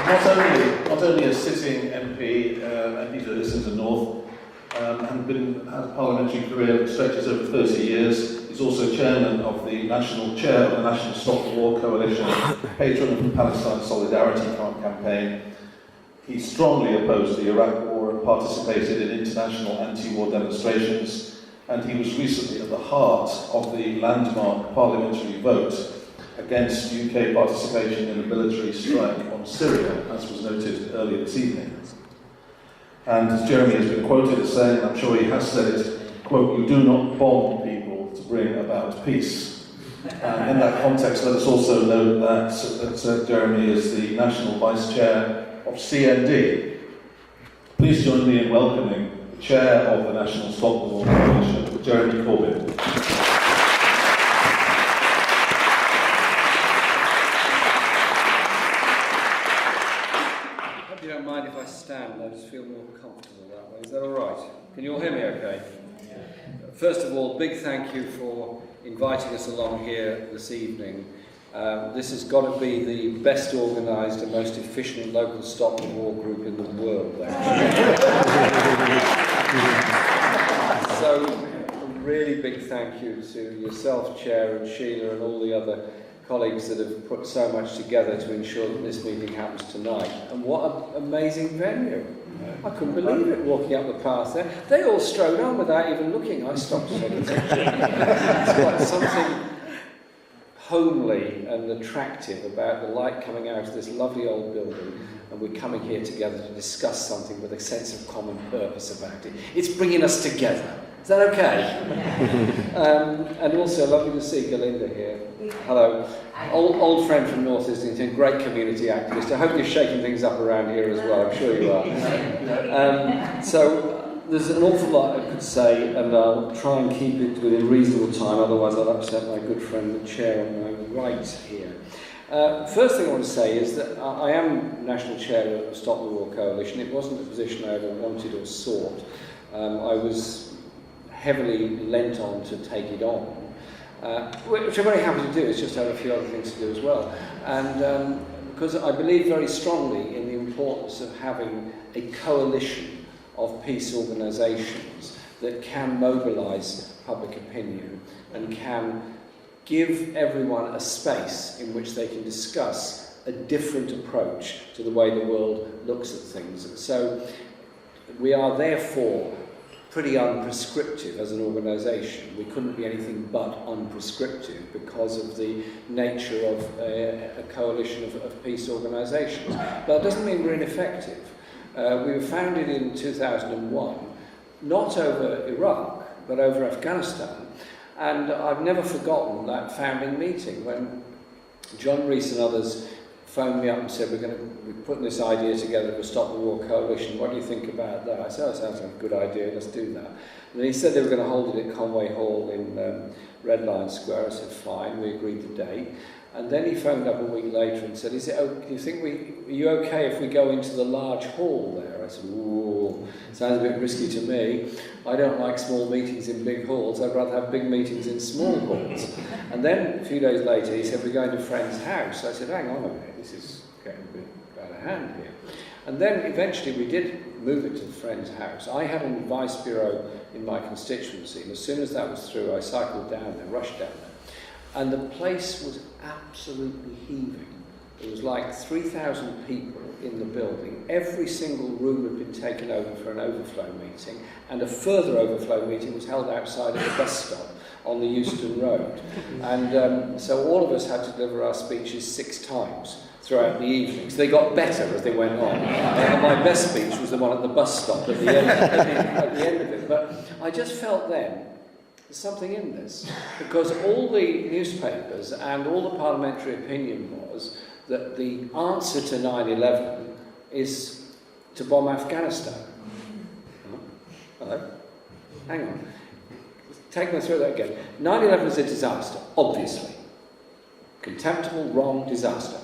not only a sitting MP, MP for Islington North, and has a parliamentary career that stretches over 30 years. He's also chairman of the chair of the National Stop the War Coalition, patron of the Palestine Solidarity Campaign. He strongly opposed the Iraq War and participated in international anti-war demonstrations, and he was recently at the heart of the landmark parliamentary vote against UK participation in a military strike on Syria, as was noted earlier this evening. And as Jeremy has been quoted as saying, I'm sure he has said it, quote, "You do not bomb people to bring about peace." And in that context, let us also note that Jeremy is the National Vice Chair of CND. Please join me in welcoming the Chair of the National Stop the War Coalition, Jeremy Corbyn. Mind if I stand? I just feel more comfortable that way. Is that all right? Can you all hear me okay? Yeah. First of all, big thank you for inviting us along here this evening. This has got to be the best organised and most efficient local stop the war group in the world, actually. So, a really big thank you to yourself, Chair, and Sheila, and all the other colleagues that have put so much together to ensure that this meeting happens tonight. And what an amazing venue. I couldn't believe it walking up the path there. They all strode on without even looking. I stopped to take a picture. It's got something homely and attractive about the light coming out of this lovely old building, and we're coming here together to discuss something with a sense of common purpose about it. It's bringing us together. Is that okay? And also lovely to see Galinda here. Hello. Old friend from North Islington, great community activist. I hope you're shaking things up around here as well. I'm sure you are. So there's an awful lot I could say, and I'll try and keep it within reasonable time, otherwise I'll upset my good friend, the chair on my right here. First thing I want to say is that I am National Chair of the Stop the War Coalition. It wasn't a position I ever wanted or sought. I was heavily lent on to take it on, which I'm very happy to do. It's just have a few other things to do as well. And because I believe very strongly in the importance of having a coalition of peace organisations that can mobilise public opinion and can give everyone a space in which they can discuss a different approach to the way the world looks at things. So we are therefore pretty unprescriptive as an organisation. We couldn't be anything but unprescriptive because of the nature of a coalition of peace organisations. But that doesn't mean we're ineffective. We were founded in 2001, not over Iraq, but over Afghanistan. And I've never forgotten that founding meeting when John Rees and others phoned me up and said, we're putting this idea together to Stop the War Coalition. What do you think about that? I said, oh, sounds like a good idea, let's do that. And he said they were going to hold it at Conway Hall in Red Lion Square. I said, fine, we agreed the date. And then he phoned up a week later and said, do you think are you okay if we go into the large hall there? I said, ooh, sounds a bit risky to me. I don't like small meetings in big halls. I'd rather have big meetings in small halls. And then a few days later, he said, we're going to a friend's house. I said, hang on a minute, this is getting a bit out of hand here. And then eventually we did move it to the friend's house. I had an advice bureau in my constituency, and as soon as that was through, I cycled down there, rushed down there. And the place was absolutely heaving. It was like 3,000 people in the building. Every single room had been taken over for an overflow meeting, and a further overflow meeting was held outside of the bus stop on the Euston Road. And so all of us had to deliver our speeches 6 times throughout the evening. So they got better as they went on. And my best speech was the one at the bus stop at the end of it. But I just felt then, there's something in this, because all the newspapers and all the parliamentary opinion was that the answer to 9/11 is to bomb Afghanistan. Hello? Hang on. Take me through that again. 9/11 is a disaster, obviously. Contemptible, wrong, disaster.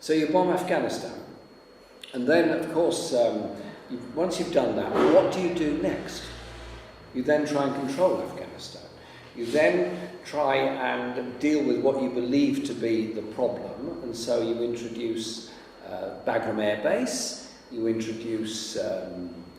So you bomb Afghanistan. And then, of course, once you've done that, what do you do next? You then try and control Afghanistan. You then try and deal with what you believe to be the problem, and so you introduce Bagram Air Base, you introduce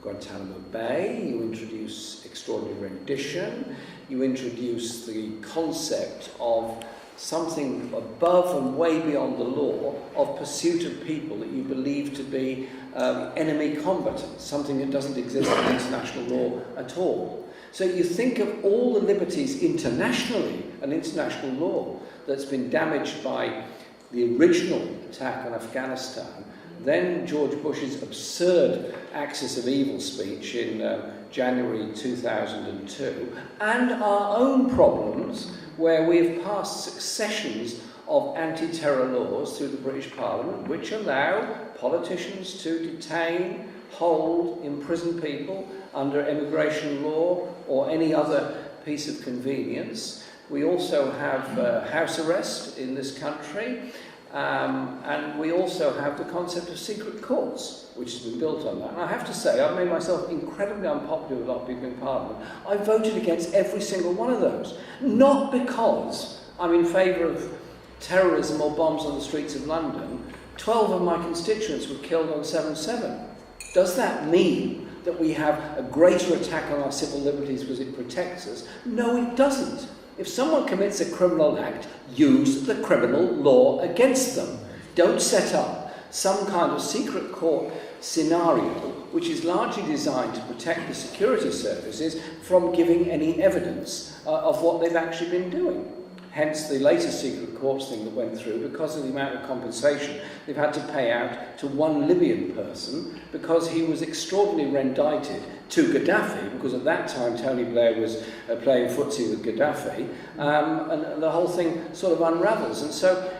Guantanamo Bay, you introduce extraordinary rendition, you introduce the concept of something above and way beyond the law of pursuit of people that you believe to be enemy combatants, something that doesn't exist in international law at all. So you think of all the liberties internationally and international law that's been damaged by the original attack on Afghanistan, then George Bush's absurd axis of evil speech in January 2002, and our own problems where we've passed successions of anti-terror laws through the British Parliament which allow politicians to detain, hold, imprison people under immigration law or any other piece of convenience. We also have house arrest in this country, and we also have the concept of secret courts, which has been built on that. And I have to say, I've made myself incredibly unpopular with a lot of people in Parliament. I voted against every single one of those. Not because I'm in favour of terrorism or bombs on the streets of London. 12 of my constituents were killed on 7/7. Does that mean that we have a greater attack on our civil liberties because it protects us? No, it doesn't. If someone commits a criminal act, use the criminal law against them. Don't set up some kind of secret court scenario which is largely designed to protect the security services from giving any evidence of what they've actually been doing. Hence the latest secret courts thing that went through, because of the amount of compensation they've had to pay out to one Libyan person because he was extraordinarily rendited to Gaddafi, because at that time Tony Blair was playing footsie with Gaddafi, and the whole thing sort of unravels. And so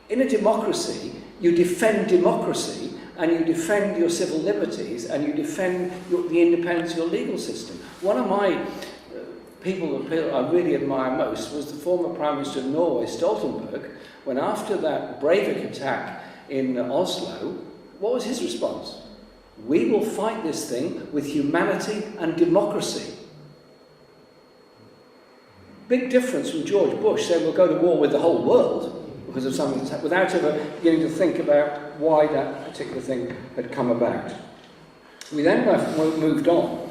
in a democracy, you defend democracy and you defend your civil liberties and you defend the independence of your legal system. One of my people that I really admire most was the former Prime Minister of Norway, Stoltenberg, when after that Breivik attack in Oslo, what was his response? We will fight this thing with humanity and democracy. Big difference from George Bush saying we'll go to war with the whole world because of something that's happened, without ever beginning to think about why that particular thing had come about. We then moved on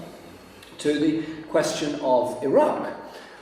to the question of Iraq,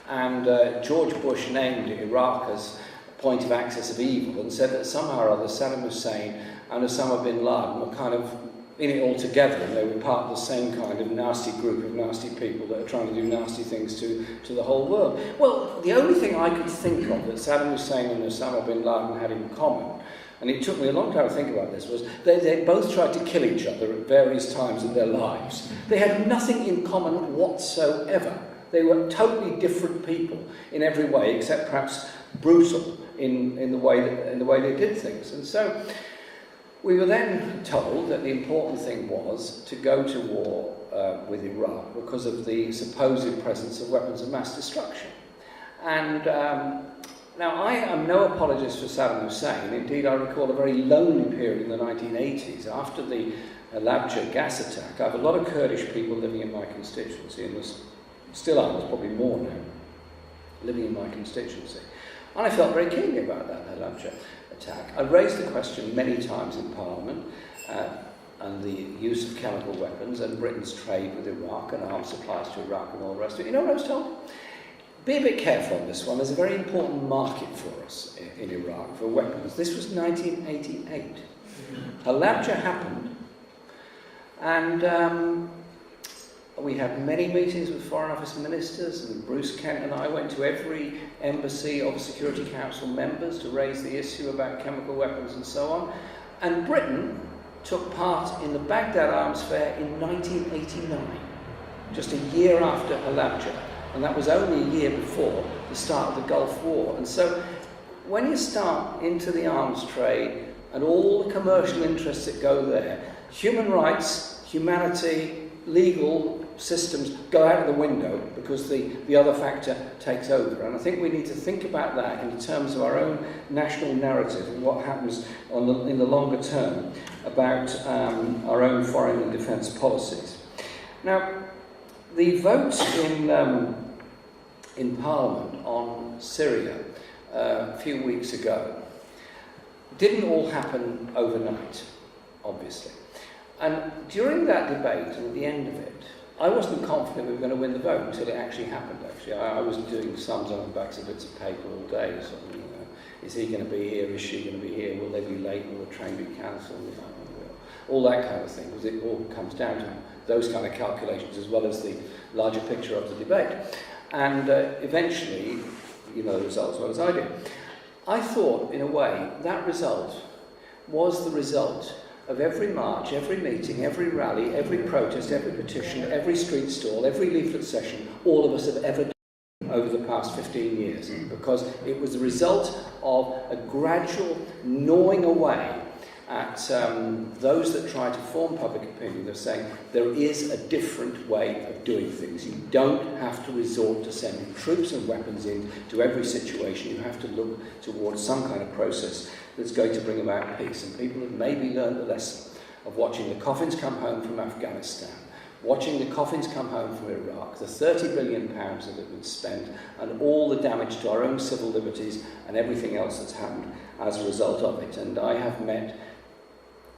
and George Bush named Iraq as a point of access of evil and said that somehow or other Saddam Hussein and Osama bin Laden were kind of in it all together, and they were part of the same kind of nasty group of nasty people that are trying to do nasty things to the whole world. Well, the only thing I could think of that Saddam Hussein and Osama bin Laden had in common, and it took me a long time to think about this, was they both tried to kill each other at various times in their lives. They had nothing in common whatsoever. They were totally different people in every way, except perhaps brutal in the way they did things. And so we were then told that the important thing was to go to war with Iraq because of the supposed presence of weapons of mass destruction. And now, I am no apologist for Saddam Hussein. Indeed, I recall a very lonely period in the 1980s after the Halabja gas attack. I have a lot of Kurdish people living in my constituency, and there's still are, there's probably more now, living in my constituency. And I felt very keenly about that Halabja attack. I raised the question many times in Parliament, and the use of chemical weapons and Britain's trade with Iraq and arms supplies to Iraq and all the rest of it. You know what I was told? Be a bit careful on this one. There's a very important market for us in Iraq for weapons. This was 1988. Halabja happened, and we had many meetings with Foreign Office ministers, and Bruce Kent and I went to every embassy of Security Council members to raise the issue about chemical weapons and so on. And Britain took part in the Baghdad Arms Fair in 1989, just a year after Halabja. And that was only a year before the start of the Gulf War. And so when you start into the arms trade and all the commercial interests that go there, human rights, humanity, legal systems go out of the window because the other factor takes over. And I think we need to think about that in terms of our own national narrative and what happens in the longer term about our own foreign and defence policies. Now, the vote in Parliament on Syria a few weeks ago didn't all happen overnight, obviously. And during that debate, and at the end of it, I wasn't confident we were going to win the vote until it actually happened, actually. I was doing sums on the backs of bits of paper all day, so, you know, is he going to be here, is she going to be here, will they be late, will the train be cancelled, all that kind of thing, because it all comes down to those kind of calculations as well as the larger picture of the debate. And eventually, you know the result as well as I do. I thought, in a way, that result was the result of every march, every meeting, every rally, every protest, every petition, every street stall, every leaflet session all of us have ever done over the past 15 years, because it was the result of a gradual gnawing away at those that try to form public opinion. They're saying there is a different way of doing things. You don't have to resort to sending troops and weapons into every situation. You have to look towards some kind of process that's going to bring about peace. And people have maybe learned the lesson of watching the coffins come home from Afghanistan, watching the coffins come home from Iraq, the £30 billion that have been spent, and all the damage to our own civil liberties and everything else that's happened as a result of it. And I have met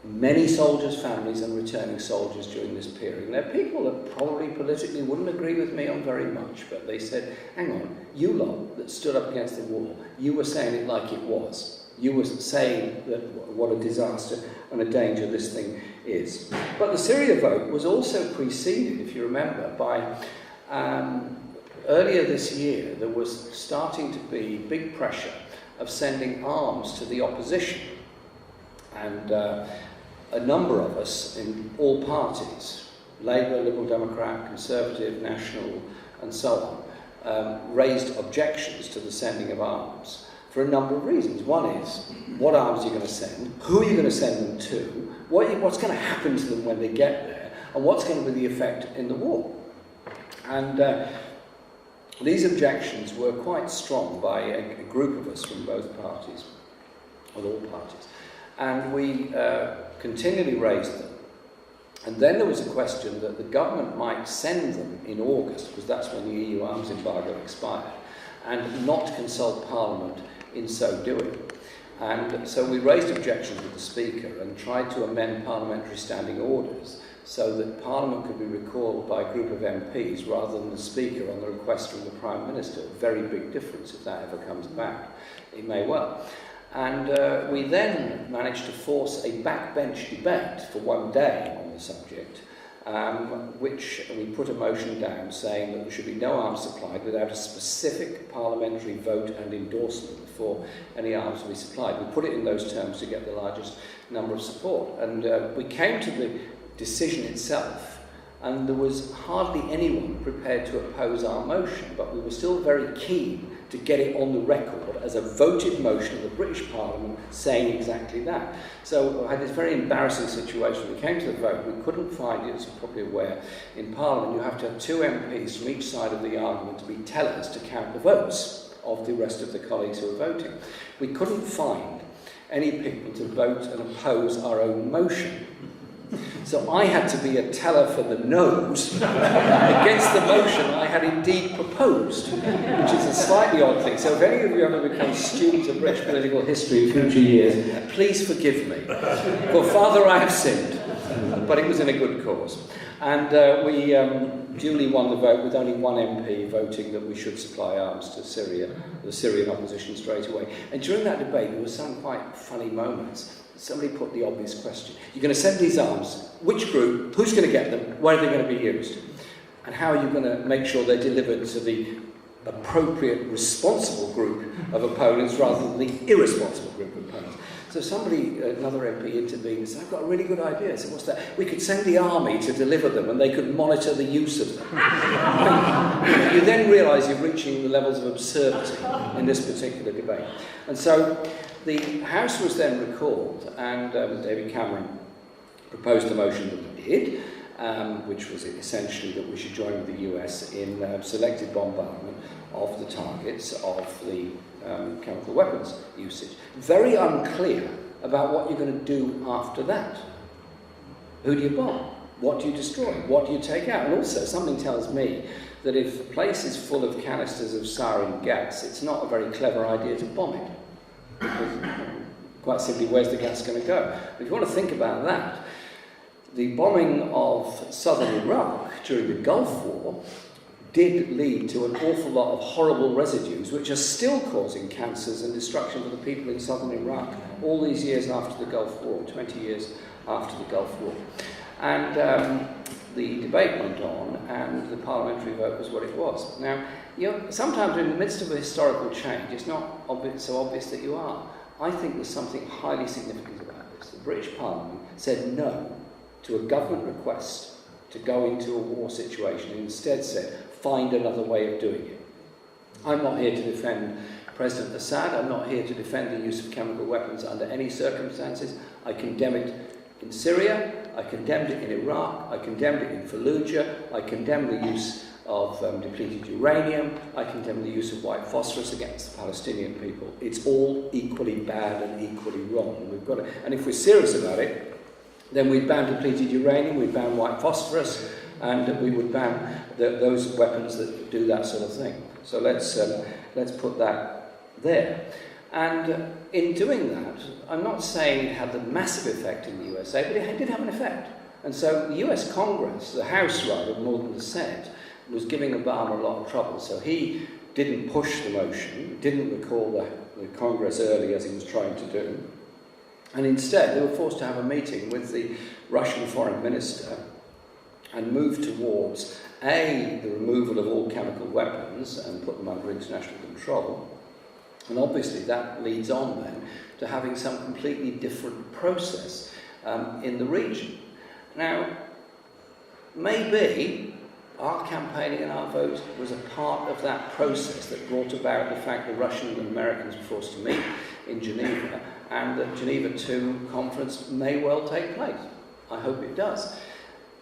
many soldiers' families and returning soldiers during this period. And there are people that probably politically wouldn't agree with me on very much, but they said, hang on, you lot that stood up against the war, you were saying it like it was. You were saying that what a disaster and a danger this thing is. But the Syria vote was also preceded, if you remember, by earlier this year there was starting to be big pressure of sending arms to the opposition. And a number of us in all parties, Labour, Liberal Democrat, Conservative, National, and so on, raised objections to the sending of arms for a number of reasons. One is, what arms are you going to send? Who are you going to send them to? What's going to happen to them when they get there? And what's going to be the effect in the war? And these objections were quite strong by a group of us from both parties, or all parties. And we continually raised them. And then there was a question that the government might send them in August, because that's when the EU arms embargo expired, and not consult Parliament in so doing. And so we raised objections with the Speaker and tried to amend parliamentary standing orders so that Parliament could be recalled by a group of MPs rather than the Speaker on the request from the Prime Minister. A very big difference if that ever comes back. It may well. And we then managed to force a backbench debate for one day on the subject, which we put a motion down saying that there should be no arms supplied without a specific parliamentary vote and endorsement before any arms will be supplied. We put it in those terms to get the largest number of support. And we came to the decision itself, and there was hardly anyone prepared to oppose our motion, but we were still very keen to get it on the record as a voted motion of the British Parliament saying exactly that. So I had this very embarrassing situation. When we came to the vote, we couldn't find it, as you're probably aware, in Parliament you have to have 2 MPs from each side of the argument to be tellers to count the votes of the rest of the colleagues who are voting. We couldn't find any people to vote and oppose our own motion. So I had to be a teller for the noes against the motion I had indeed proposed, which is a slightly odd thing. So if any of you ever become students of British political history in future years, please forgive me. For Father, I have sinned. But it was in a good cause. And we duly won the vote with only one MP voting that we should supply arms to Syria, the Syrian opposition straight away. And during that debate, there were some quite funny moments. Somebody put the obvious question. You're going to send these arms. Which group? Who's going to get them? Where are they going to be used? And how are you going to make sure they're delivered to the appropriate, responsible group of opponents rather than the irresponsible group of opponents? So somebody, another MP intervened and said, I've got a really good idea. I said, what's that? We could send the army to deliver them and they could monitor the use of them. You then realise you're reaching the levels of absurdity in this particular debate. And so the House was then recalled, and David Cameron proposed a motion that we did, which was essentially that we should join with the US in selective bombardment of the targets of the chemical weapons usage. Very unclear about what you're going to do after that. Who do you bomb? What do you destroy? What do you take out? And also, something tells me that if the place is full of canisters of sarin gas, it's not a very clever idea to bomb it. Because Quite simply, where's the gas going to go? If you want to think about that, the bombing of southern Iraq during the Gulf War did lead to an awful lot of horrible residues which are still causing cancers and destruction for the people in southern Iraq all these years after the Gulf War, 20 years after the Gulf War. And the debate went on, and the parliamentary vote was what it was. Now, sometimes in the midst of a historical change, it's not so obvious that you are. I think there's something highly significant about this. The British Parliament said no to a government request to go into a war situation and instead said, find another way of doing it. I'm not here to defend President Assad. I'm not here to defend the use of chemical weapons under any circumstances. I condemn it in Syria. I condemned it in Iraq. I condemned it in Fallujah. I condemn the use of depleted uranium. I condemn the use of white phosphorus against the Palestinian people. It's all equally bad and equally wrong. We've got to, and if we're serious about it, then we'd ban depleted uranium, we'd ban white phosphorus, and we would ban those weapons that do that sort of thing. So let's put that there. And in doing that, I'm not saying it had the massive effect in the USA, but it did have an effect. And so the US Congress, the House rather, more than the Senate, was giving Obama a lot of trouble. So he didn't push the motion, didn't recall the Congress early as he was trying to do. And instead, they were forced to have a meeting with the Russian foreign minister and move towards, A, the removal of all chemical weapons and put them under international control. And obviously that leads on then to having some completely different process in the region. Now, maybe our campaigning and our vote was a part of that process that brought about the fact that Russians and Americans were forced to meet in Geneva, and the Geneva II conference may well take place. I hope it does.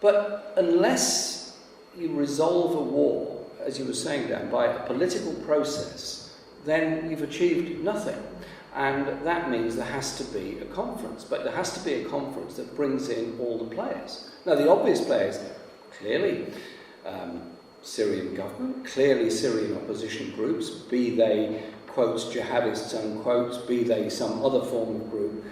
But unless you resolve a war, as you were saying, Dan, by a political process, then you've achieved nothing. And that means there has to be a conference. But there has to be a conference that brings in all the players. Now, the obvious players, clearly, Syrian government, clearly Syrian opposition groups, be they, quotes, jihadists, unquotes, be they some other form of group,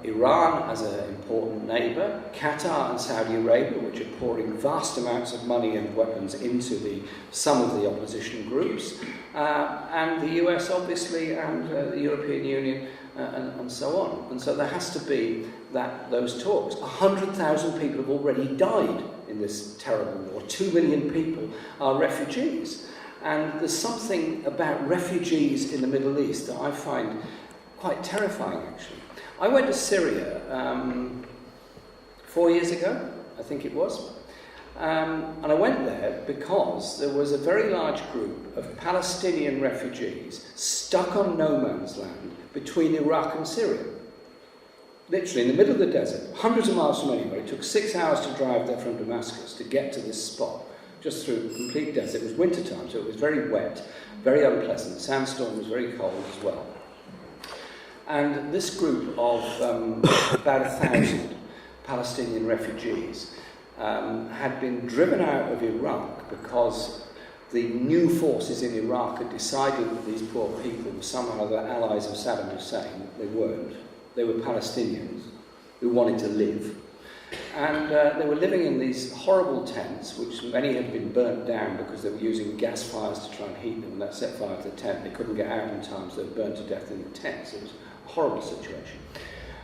Iran as an important neighbour, Qatar and Saudi Arabia, which are pouring vast amounts of money and weapons into some of the opposition groups, and the US obviously, and the European Union, and so on. And so there has to be those talks. 100,000 people have already died in this terrible war. 2 million people are refugees. And there's something about refugees in the Middle East that I find quite terrifying, actually. I went to Syria 4 years ago, I think it was. And I went there because there was a very large group of Palestinian refugees stuck on no man's land between Iraq and Syria. Literally in the middle of the desert, hundreds of miles from anywhere. It took 6 hours to drive there from Damascus to get to this spot, just through complete desert. It was winter time, so it was very wet, very unpleasant. The sandstorm was very cold as well. And this group of about 1,000 Palestinian refugees had been driven out of Iraq because the new forces in Iraq had decided that these poor people were somehow the allies of Saddam Hussein. They weren't. They were Palestinians who wanted to live. And they were living in these horrible tents, which many had been burnt down because they were using gas fires to try and heat them. And that set fire to the tent. They couldn't get out in time, so they were burnt to death in the tents. It was a horrible situation.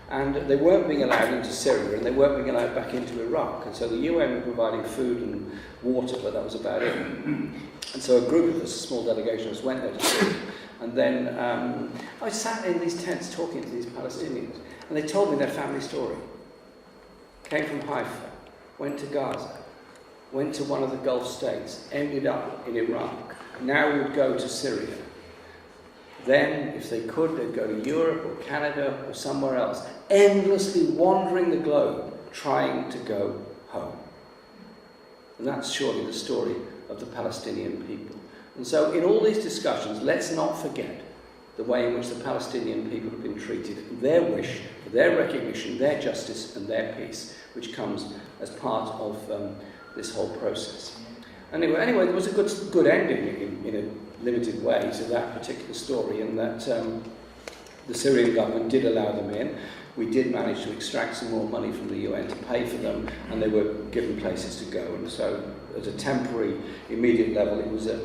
And they weren't being allowed into Syria, and they weren't being allowed back into Iraq. And so the UN were providing food and water, but that was about it. And so a group of us, a small delegation, just went there to see. And then I sat in these tents talking to these Palestinians, and they told me their family story. Came from Haifa, went to Gaza, went to one of the Gulf states, ended up in Iraq, now would go to Syria. Then, if they could, they'd go to Europe or Canada or somewhere else, endlessly wandering the globe, trying to go home. And that's surely the story of the Palestinian people. And so in all these discussions, let's not forget the way in which the Palestinian people have been treated, their wish, their recognition, their justice and their peace, which comes as part of this whole process. Anyway, there was a good ending in a limited way to that particular story, in that The Syrian government did allow them in. We did manage to extract some more money from the UN to pay for them, and they were given places to go. And so, at a temporary, immediate level, it was, I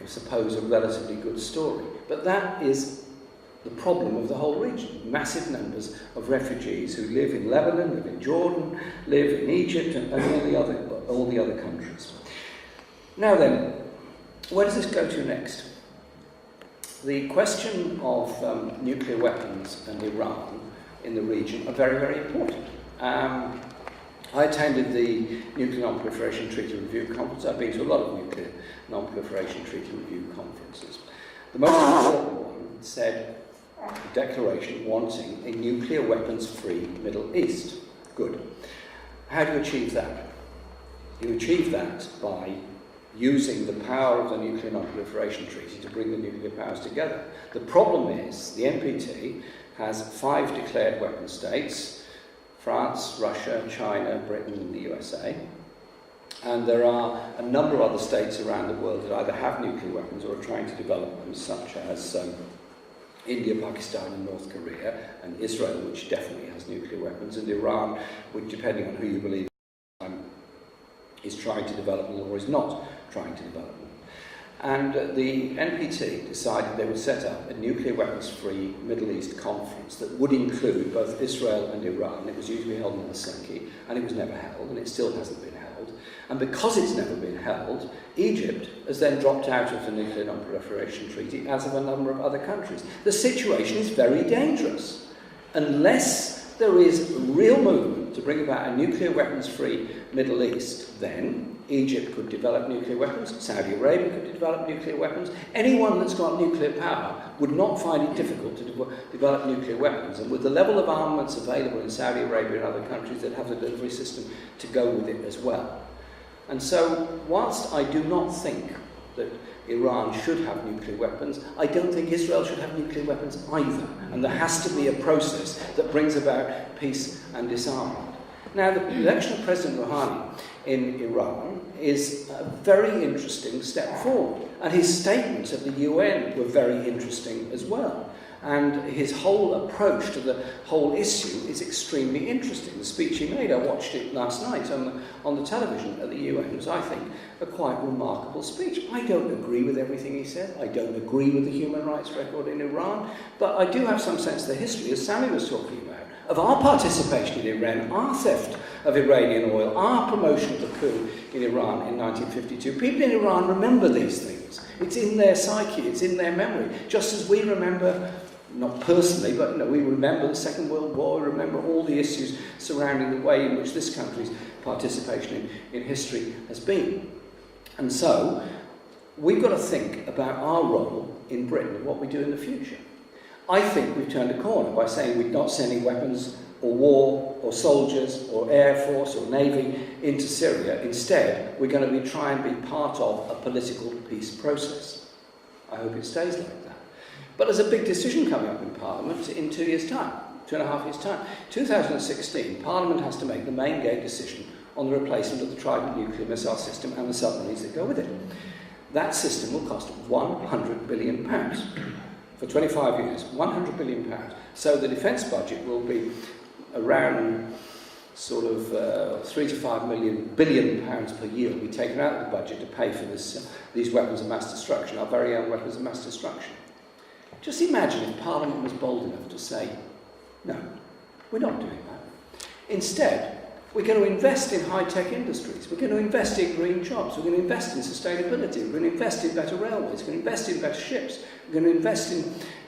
suppose, a relatively good story. But that is the problem of the whole region. Massive numbers of refugees who live in Lebanon, live in Jordan, live in Egypt, and all the other countries. Now then, where does this go to next? The question of nuclear weapons and Iran in the region are very, very important. I attended the Nuclear Non-Proliferation Treaty Review Conference. I've been to a lot of Nuclear Non-Proliferation Treaty Review conferences. The most important one said a declaration wanting a nuclear weapons-free Middle East. Good. How do you achieve that? You achieve that by using the power of the Nuclear Non-Proliferation Treaty to bring the nuclear powers together. The problem is the NPT has 5 declared weapon states: France, Russia, China, Britain and the USA. And there are a number of other states around the world that either have nuclear weapons or are trying to develop them, such as India, Pakistan and North Korea, and Israel, which definitely has nuclear weapons, and Iran, which, depending on who you believe, is trying to develop them or is not trying to develop them. And the NPT decided they would set up a nuclear weapons-free Middle East conference that would include both Israel and Iran. It was usually held in Helsinki, and it was never held, and it still hasn't been held. And because it's never been held, Egypt has then dropped out of the Nuclear Non-Proliferation Treaty, as have a number of other countries. The situation is very dangerous. Unless there is real movement to bring about a nuclear weapons-free Middle East, then Egypt could develop nuclear weapons, Saudi Arabia could develop nuclear weapons. Anyone that's got nuclear power would not find it difficult to develop nuclear weapons. And with the level of armaments available in Saudi Arabia and other countries, that have the delivery system to go with it as well. And so, whilst I do not think that Iran should have nuclear weapons, I don't think Israel should have nuclear weapons either. And there has to be a process that brings about peace and disarmament. Now, the election of President Rouhani in Iran is a very interesting step forward. And his statements at the UN were very interesting as well. And his whole approach to the whole issue is extremely interesting. The speech he made, I watched it last night on the television at the UN, was, I think, a quite remarkable speech. I don't agree with everything he said. I don't agree with the human rights record in Iran. But I do have some sense of the history, as Sammy was talking about, of our participation in Iran, our theft of Iranian oil, our promotion of the coup in Iran in 1952. People in Iran remember these things. It's in their psyche, it's in their memory. Just as we remember, not personally, but we remember the Second World War, we remember all the issues surrounding the way in which this country's participation in history has been. And so, we've got to think about our role in Britain and what we do in the future. I think we've turned a corner by saying we're not sending weapons or war or soldiers or air force or navy into Syria. Instead, we're going to try and be part of a political peace process. I hope it stays like that. But there's a big decision coming up in Parliament in 2 years' time, 2.5 years' time. 2016, Parliament has to make the main gate decision on the replacement of the Trident nuclear missile system and the submarines that go with it. That system will cost £100 billion. For 25 years, £100 billion. So the defence budget will be around sort of 3 to 5 billion pounds per year will be taken out of the budget to pay for these weapons of mass destruction, our very own weapons of mass destruction. Just imagine if Parliament was bold enough to say, no, we're not doing that. Instead, we're going to invest in high-tech industries. We're going to invest in green jobs. We're going to invest in sustainability. We're going to invest in better railways. We're going to invest in better ships. We're going to invest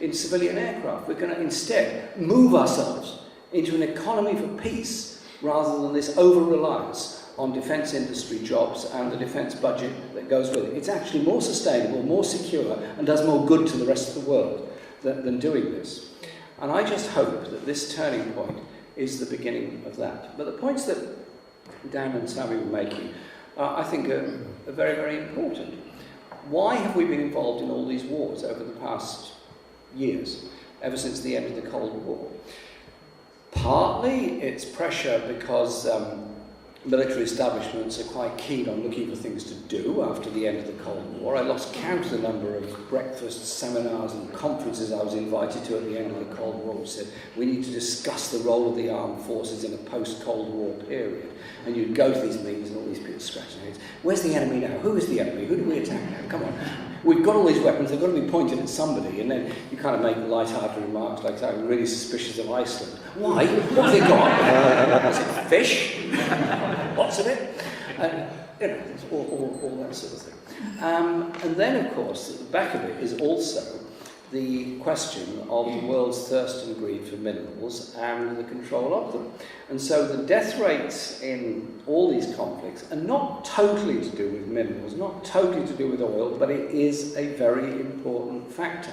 in civilian aircraft. We're going to instead move ourselves into an economy for peace rather than this over-reliance on defence industry jobs and the defence budget that goes with it. It's actually more sustainable, more secure, and does more good to the rest of the world than doing this. And I just hope that this turning point is the beginning of that. But the points that Dan and Sammy were making, I think, are very, very important. Why have we been involved in all these wars over the past years, ever since the end of the Cold War? Partly it's pressure because military establishments are quite keen on looking for things to do after the end of the Cold War. I lost count of the number of breakfasts, seminars and conferences I was invited to at the end of the Cold War, which said we need to discuss the role of the armed forces in a post-Cold War period. And you'd go to these meetings and all these people scratching their heads. Where's the enemy now? Who is the enemy? Who do we attack now? Come on. We've got all these weapons, they've got to be pointed at somebody. And then you kind of make light-hearted remarks like, I'm really suspicious of Iceland. Why? What have they got? Is it fish? Lots of it. You know, all that sort of thing. And then, of course, at the back of it is also the question of the world's thirst and greed for minerals and the control of them. And so the death rates in all these conflicts are not totally to do with minerals, not totally to do with oil, but it is a very important factor.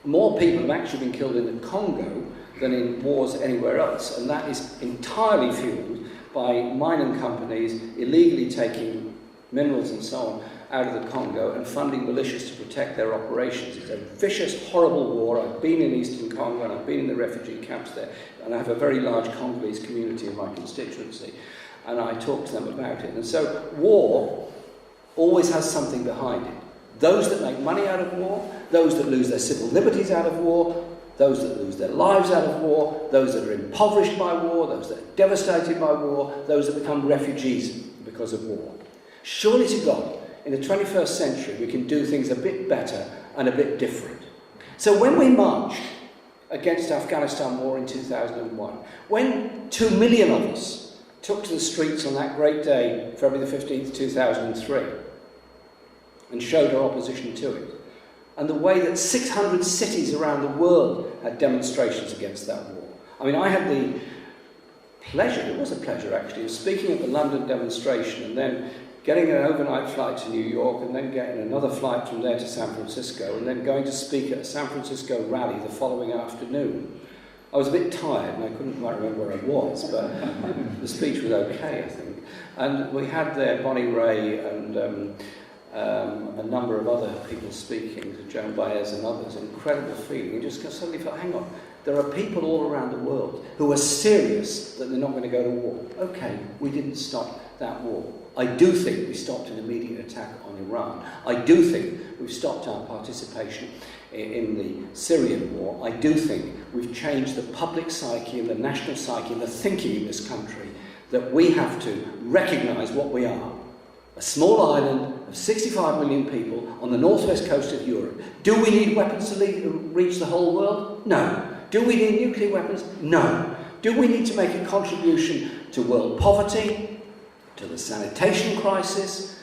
More people have actually been killed in the Congo than in wars anywhere else, and that is entirely fueled by mining companies illegally taking minerals and so on out of the Congo and funding militias to protect their operations. It's a vicious, horrible war. I've been in Eastern Congo and I've been in the refugee camps there, and I have a very large Congolese community in my constituency, and I talk to them about it. And so war always has something behind it. Those that make money out of war, those that lose their civil liberties out of war, those that lose their lives out of war, those that are impoverished by war, those that are devastated by war, those that become refugees because of war. Surely to God, in the 21st century, we can do things a bit better and a bit different. So when we marched against the Afghanistan war in 2001, when 2 million of us took to the streets on that great day, February the 15th, 2003, and showed our opposition to it, and the way that 600 cities around the world had demonstrations against that war. I mean, I had the pleasure, it was a pleasure actually, of speaking at the London demonstration and then getting an overnight flight to New York and then getting another flight from there to San Francisco and then going to speak at a San Francisco rally the following afternoon. I was a bit tired and I couldn't quite remember where I was, but the speech was okay, I think. And we had there Bonnie Ray and a number of other people speaking, Joan Baez and others, incredible feeling. You just suddenly felt, hang on, there are people all around the world who are serious that they're not going to go to war. Okay, we didn't stop that war. I do think we stopped an immediate attack on Iran. I do think we've stopped our participation in the Syrian war. I do think we've changed the public psyche and the national psyche and the thinking in this country that we have to recognise what we are. A small island of 65 million people on the northwest coast of Europe. Do we need weapons to reach the whole world? No. Do we need nuclear weapons? No. Do we need to make a contribution to world poverty, to the sanitation crisis,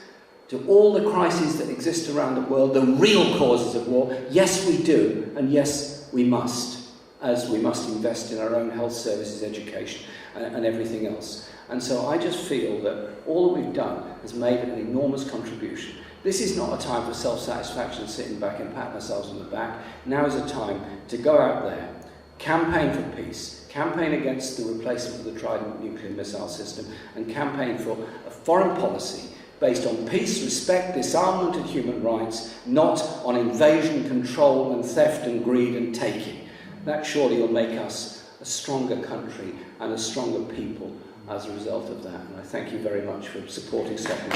to all the crises that exist around the world, the real causes of war? Yes, we do, and yes, we must, as we must invest in our own health services, education, and everything else. And so I just feel that all that we've done has made an enormous contribution. This is not a time for self-satisfaction, sitting back and patting ourselves on the back. Now is a time to go out there, campaign for peace, campaign against the replacement of the Trident nuclear missile system, and campaign for a foreign policy based on peace, respect, disarmament and human rights, not on invasion, control and theft and greed and taking. That surely will make us a stronger country and a stronger people as a result of that. And I thank you very much for supporting Scotland.